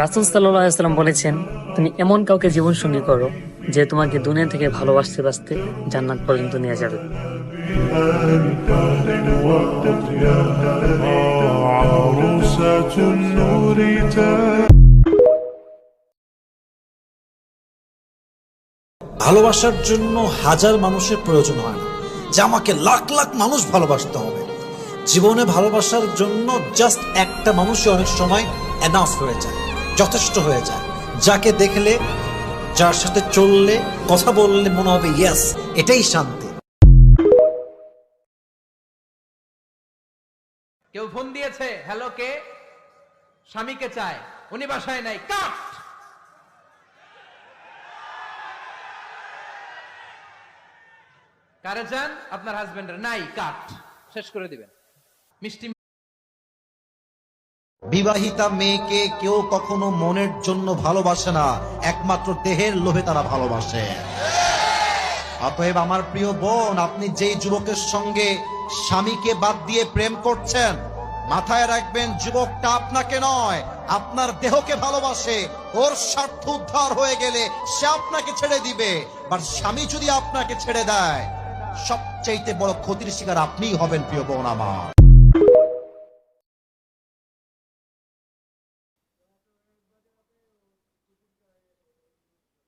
রাসূল সাল্লাল্লাহু আলাইহি ওয়াসাল্লাম বলেছেন, তুমি এমন কাউকে জীবনসঙ্গী করো যে তোমাকে দুনিয়া থেকে ভালোবাসতে বাসতে জান্নাত পর্যন্ত নিয়ে যাবে। ভালোবাসার জন্য হাজার মানুষের প্রয়োজন হয় না যে আমাকে লাখ লাখ মানুষ ভালোবাসতে হবে। জীবনে ভালোবাসার জন্য জাস্ট একটা মানুষই অনেক সময় এনাফ হয়ে যায়, যথেষ্ট হয়ে যায়, যাকে দেখলে, যার সাথে চললে, কথা বললে মনে হবে ইয়েস, এটাই শান্তি। কেউ ফোন দিয়েছে, হ্যালো, কে? স্বামীকে চায়, উনি বাসায় নাই, কাট। কারে চান? আপনার হাজবেন্ডের নাই, কাট, শেষ করে দিবেন। মিষ্টি বিবাহিতা মেয়েকে কেউ কখনো মনের জন্য ভালোবাসে না, একমাত্র দেহের লোভে তারা ভালোবাসে। অতএব আমার প্রিয় বোন, আপনি যেই যুবকের সঙ্গে স্বামীকে বাদ দিয়ে প্রেম করছেন, মাথায় রাখবেন যুবকটা আপনাকে নয়, আপনার দেহকে ভালোবাসে। ওর স্বার্থ উদ্ধার হয়ে গেলে সে আপনাকে ছেড়ে দিবে। আর স্বামী যদি আপনাকে ছেড়ে দেয়, সবচাইতে বড় ক্ষতির শিকার আপনিই হবেন প্রিয় বোন আমার।